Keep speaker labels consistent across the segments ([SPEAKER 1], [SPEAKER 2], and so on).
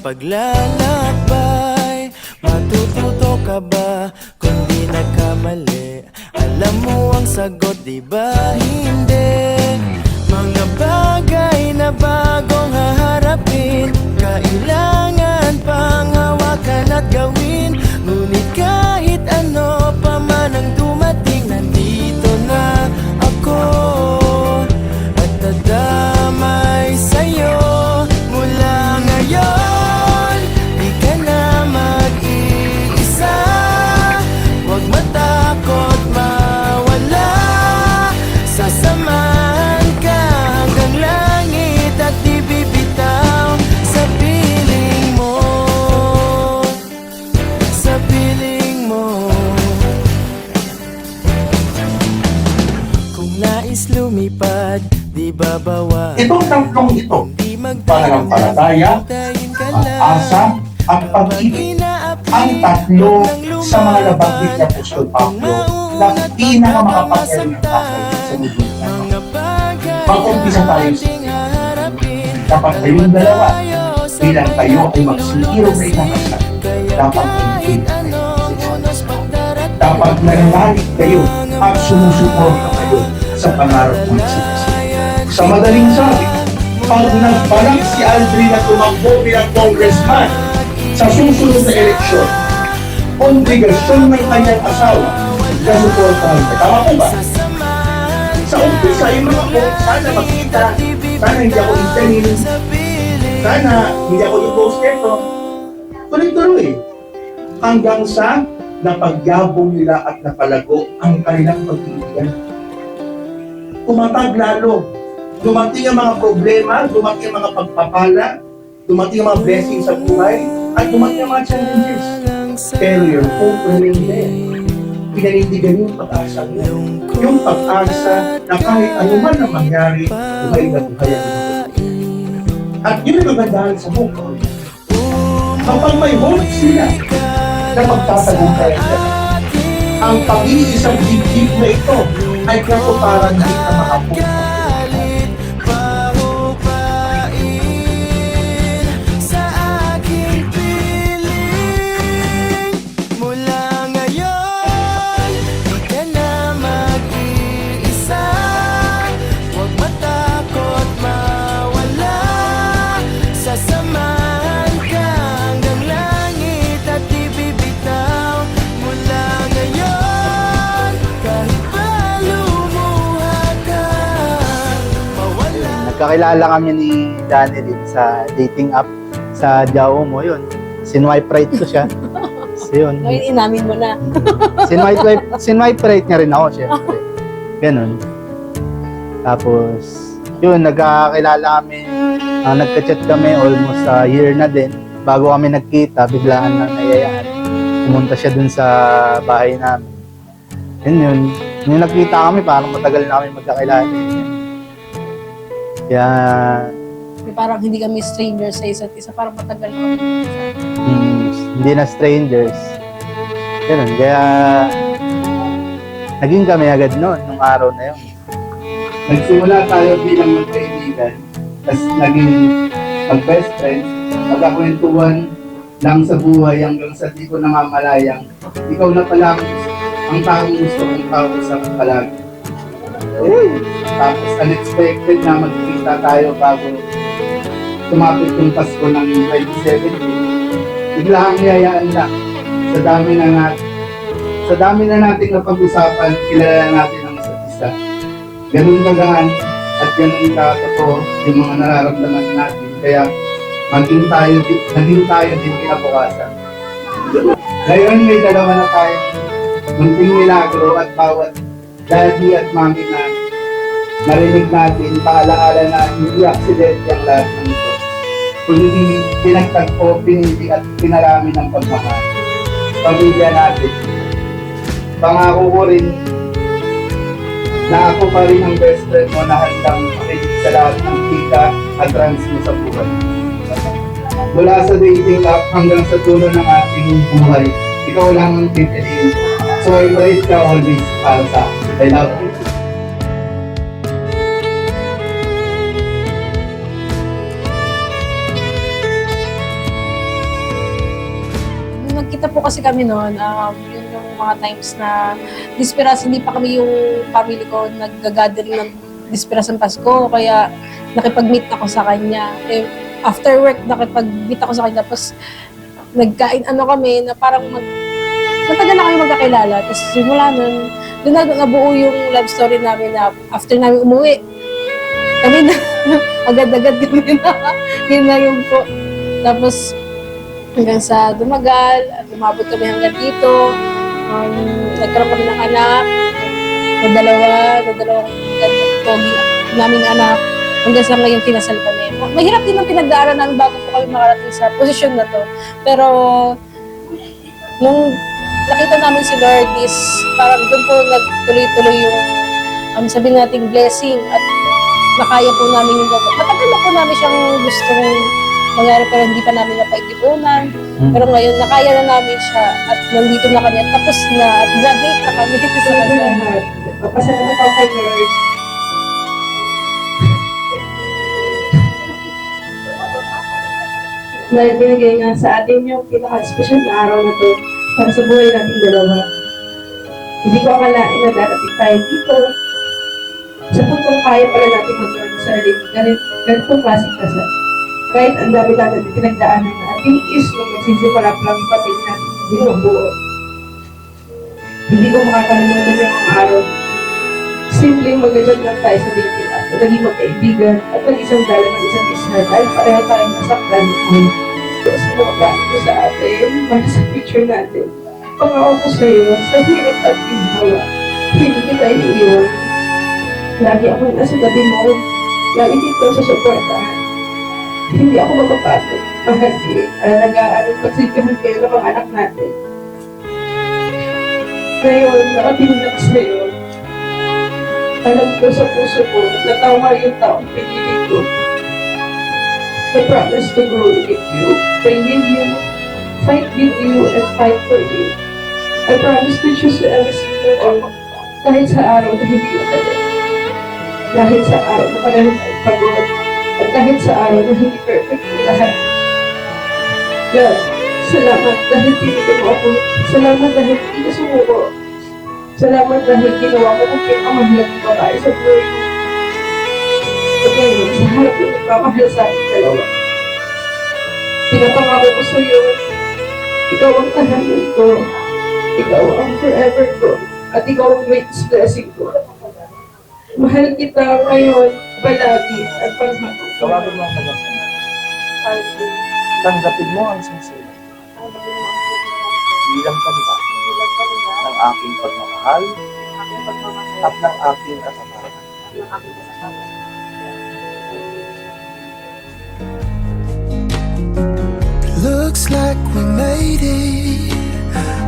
[SPEAKER 1] paglalakbay, matututo ka ba kung di nagkamali? Alam mo ang sagot, di ba hindi? Mga bagay na bagong haharapin, kailangan pang hawakan at gawin. Ngunit kahit ano pa man ang dumating, nandito na ako at dadamay sa'yo. Mula ngayon, di ka na mag-iisa. Huwag matakot mawala, sasamahan ka hanggang langit at di bibitaw sa piling mo, sa piling mo. Kung nais lumipad, di babawa.
[SPEAKER 2] Itong tatlong ito, pananampalataya, pag-asa, at pag-ibig, ang tatlo sa mga nabanggit ni Apostol Pablo na pinakamakapangyarihan ng bagay sa mundo na ito. Mag-umpisa tayo sa dapat kayong dalawa, bilang kayo ay magsiirong na inakasal, dapat kayo dapat nananalig kayo at sumusuporta kayo sa pangarap ng isa't isa. Sa madaling sabi, pag nagbalak si Aldrin na tumakbo bilang congressman sa susunod na eleksyon, obligasyon ng kanyang asawa na suportahan ka. Tama po ba? Sa umpisa, yung mga po, sana makita, sana hindi ako interview, sana hindi ako i-post ito. Tuloy-tuloy. Hanggang sa napagyabong nila at napalago ang kanilang pag-ibigan. Tumatag lalo. Dumating ang mga problema, dumating ang mga pagpapala, dumating ang mga blessings sa buhay, at dumating ang mga challenges. Pero your hope remained there. Pinanindigan yung pag-asa niya. Yung pag-asa na kahit anuman ang mangyari, buhay na buhay ang ito. At yun ang magandahan sa buhay. Kapag may hope sila na magtatagumpayan ka, ang pag-iisang dibdib na ito ay katuparan na ito makapunta.
[SPEAKER 3] Kakilala kami ni Daneline sa dating app sa Jaumo, yun. Sinwipe right ko siya. So, yun.
[SPEAKER 4] Ngayon inamin mo na.
[SPEAKER 3] Sinwipe right niya rin ako, syempre. Ganun. Tapos, yun, nagkakilala kami. Nagka-chat kami almost a year na din. Bago kami nagkita, biglaan na nayayaan. Pumunta siya dun sa bahay namin. Yun. Nung nagkita kami, parang matagal na kami magkakilala. Kaya...
[SPEAKER 4] Parang hindi kami strangers sa isa't isa. Parang matagal kami.
[SPEAKER 3] Hindi na strangers. Ganun. Kaya... Naging kami agad noon, nung araw na yun.
[SPEAKER 2] Nagsimula tayo bilang magkaibigan. Tapos naging mag-best friends. Magkakwentuhan lang sa buhay hanggang sa di ko namamalayang. Ikaw na pala ang taong gusto kong kausap palagi. Tapos unexpected na magkikita tayo bago tumapit yung Pasko ng 2017. Bigla ang hiyayaan lang. Sa dami na nating napag-usapan, kilala natin ang isa't isa. Ganun kagaan at ganun katotoo yung mga nararamdaman natin. Kaya naging tayo din kinabukasan. Ngayon may dalawa na tayong munting milagro at bawat daddy at mami na narinig natin, paalaala na hindi aksidente ang lahat ng ito. Kundi pinagtagpo, pinili at pinarami ng pagmamahal. Pamilya natin. Pangako ko rin na ako pa rin ang best friend mo na handang makinig sa lahat ng tika at trans mo sa buhay. Mula sa dating app hanggang sa tulo ng ating buhay, ikaw lang ang pipiliin ko. So I praise ka always para sa akin. I love you.
[SPEAKER 4] Nung nagkita po kasi kami noon, yun yung mga times na disperas, hindi pa kami yung family ko nag-gathering ng disperas ng Pasko, kaya nakipag-meet ako sa kanya. Eh, after work, nakipag-meet ako sa kanya, tapos nagkain kami na parang matagal na kami magkakilala. Tapos simula nun, doon na nabuo yung love story namin na after namin umuwi, kami na, agad-agad kami na, yun na yung po. Tapos, hanggang sa dumagal, at umabot kami hanggang dito, nagkaroon kami ng anak, na dalawang pogi naming anak, hanggang sa ngayon kinasal kami. Mahirap din ang pinagdaanan namin bago po kami makarating sa posisyon na to. Pero, nung nakita namin si Lord is parang doon po nagtuloy-tuloy yung sabihin nating blessing at nakaya po namin yung gawin. Matagal na po namin siyang gustong mangyari pero hindi pa namin napaitipunan. Pero ngayon, nakaya na namin siya at nandito na kami at tapos na at graduate na kami sa kasal.
[SPEAKER 5] Papasalamat ako kay Lord. Dahil binigay nga sa atin yung pinaka-special na araw na to para sa buhay nating dalawa. Hindi ko akalain na darating tayo dito. Sa puntong kaya pala natin magkaroon sa sarili. Ganitong klaseng kasal. Kahit ang dami natin pinagdaanan na ating is nung magsisimula pa lang yung papel natin binubuo. Hindi ko makakalimutan yung mga araw. Simpleng magandyan lang tayo sa dating at naging magkaibigan at nag-isang dala ng isang isa dahil pareho tayong nasaktan ng Diyos na magkano ko sa atin para sa future natin. Pangako ko sa iyo, sa hirap at ginhawa, hindi kita iniiwan. Lagi ako nasa tabi mo, lagi dito sa suportahan. Hindi ako mapapagod, mahal alagaan at pagsigahan kayo ng mga anak natin. Ngayon, nakatingin ako sa iyo. Alam ko sa puso ko na tama yung taong pinili ko. I promise to grow with you, pray with you, fight with you, and fight for you. I promise to choose you every single day. Kahit sa araw na hindi madali. Kahit sa araw na parehong tayo pagod. At kahit sa araw na hindi perfect na lahat. God, salamat dahil pinili mo ako. Salamat dahil hindi ka sumuko. Salamat dahil ginawa mo kung pinamahalagang babae sa buhay ko. At ngayon, sa harap ng nagmamahal sa ating dalawa. Pinapangako ko sa iyo, ikaw ang tahanan ko. Ikaw ang forever ko. At ikaw ang greatest blessing ko. Mahal kita ngayon, palagi, at pagmamahal.
[SPEAKER 3] Tawagin mo ang tanggapin. Tanggapin mo ang sincere. Bilang kanta ng aking pagmamahal at ng aking kasamahan.
[SPEAKER 1] Looks like we made it.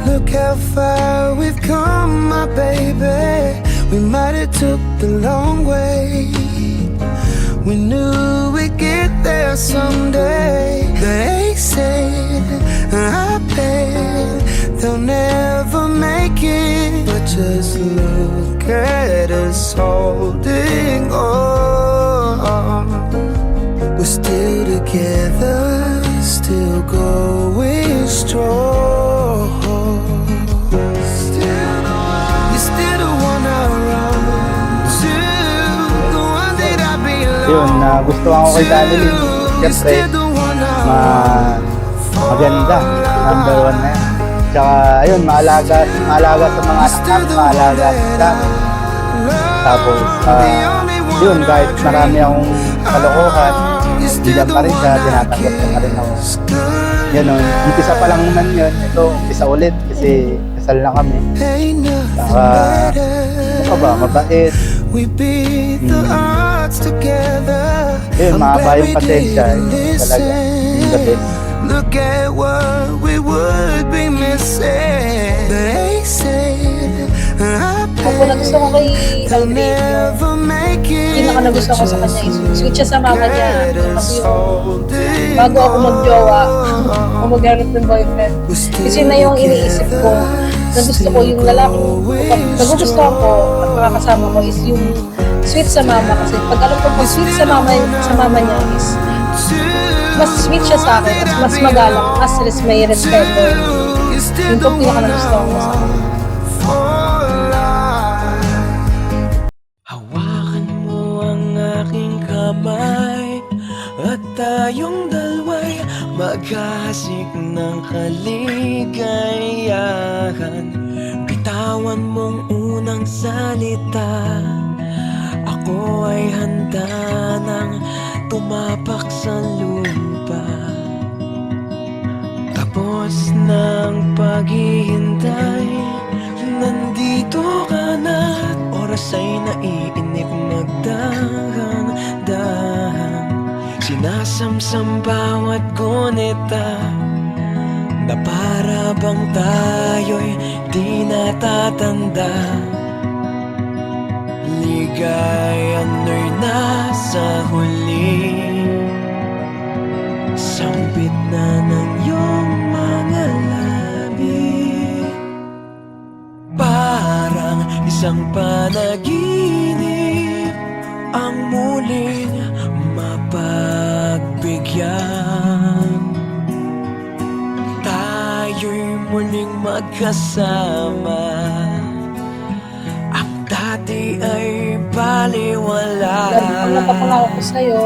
[SPEAKER 1] Look how far we've come, my baby. We might have took the long way. We knew we'd get there someday. They said, I bet they'll never make it. But just look at us holding on. We're still together, still going strong. You're still the one I run to, the one that I belong.
[SPEAKER 3] Yun, nagustuhan ko kay Danilyn. Siyempre, maganda. Number one na yan. Tsaka, ayun, maalaga sa mga anak namin, maalaga sa amin. Tapos, yun, kahit marami akong kalokohan, bilang pa rin siya, tinatanggap niya pa rin ako. Yun, umpisa pa lang naman yun. Ito, umpisa ulit kasi kasal na kami. Saka, ano pa ba, mabait. Yun, mahaba yung pasensya. Yun talaga, yung the best.
[SPEAKER 1] Look at what we would be missing. They said, I
[SPEAKER 4] Kung nagustuhan ko kay
[SPEAKER 1] they'll
[SPEAKER 4] Aldrin,
[SPEAKER 1] never make it.
[SPEAKER 4] pinaka nagustuhan ko sa kanya is switch siya sa mama niya. Kasi yung bago ako magjowa, o maghanap ng boyfriend. Kasi na yung iniisip ko, na gusto ko yung lalaki. Nagugustuhan ko at makakasama ko is yung sweet sa mama. Kasi pag alam ko pag sweet sa mama niya is mas sweet siya sa akin, mas magalang, mas may respeto. Yun po pinaka-nagustuhan ko sa kanya.
[SPEAKER 1] Hawakan mo ang aking kamay at tayong dalawa'y maghahasik ng kaligayahan. Bitawan mong unang salita, ako ay handa nang tumapak sa lupa. Tapos ng paghihintay, nandito ka na at oras ay naiinip magdahan-dahan. Sinasamsam bawat gunita na para bang tayo'y di natatanda. Ligayan mo'y nasa huli, sambit na ng iyong mga labi. Parang isang panaginip ang muling mapagbigyan. Tayo'y muling magkasama, ang dati ay baliwala.
[SPEAKER 4] Ang napapangako ko sa'yo,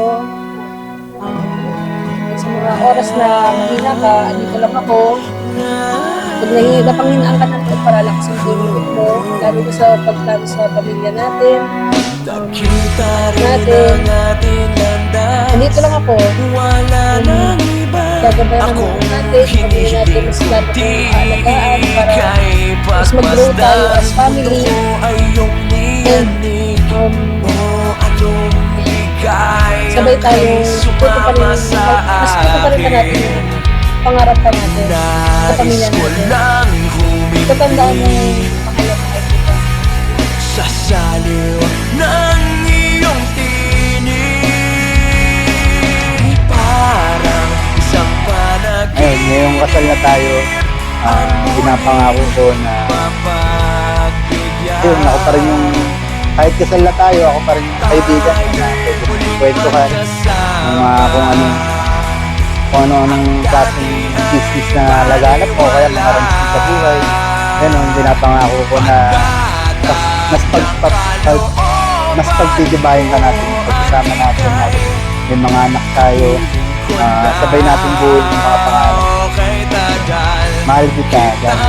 [SPEAKER 4] sa mga oras na mahina ka, andito lang ako. Pag napanghinaan ka ng pagparalakas ang tulog mo, lalo na sa pagplano sa pamilya natin.
[SPEAKER 1] Nakita rin ang ating landas,
[SPEAKER 4] Andito lang ako.
[SPEAKER 1] wala nang iba.
[SPEAKER 4] Gagabayan naman natin, pamilya natin, mas lalo kong aalagaan para mas mag-grow tayo as family.
[SPEAKER 1] Ay yung niyanig, o anong ligay
[SPEAKER 4] Sabay tayo, tutuparin
[SPEAKER 1] sumama sa
[SPEAKER 4] mas tutuparin pa natin yung pangarap pa natin sa pamilya
[SPEAKER 1] Nais ko
[SPEAKER 4] natin.
[SPEAKER 1] lang humindi
[SPEAKER 4] Tatandaan mo yung mahalaga kita.
[SPEAKER 1] sa saliw ng iyong tinig. Parang isang panaginip,
[SPEAKER 3] Ayun, ngayong kasal na tayo, pinapangako ko na
[SPEAKER 1] mapagbigyan.
[SPEAKER 3] yun, ako pa rin yung, kahit kasal na tayo, ako pa rin yung kaibigan na pwede kwentuhan ng mga kung ano-anong klaseng business na laganap ko, kaya maraming sa buhay. Ganun, pinapangako ko na mas pagtitibayin ka natin, pagsasama natin, may mga anak tayo, sabay natin buuin yung mga pangarap. Mahal kita, dahil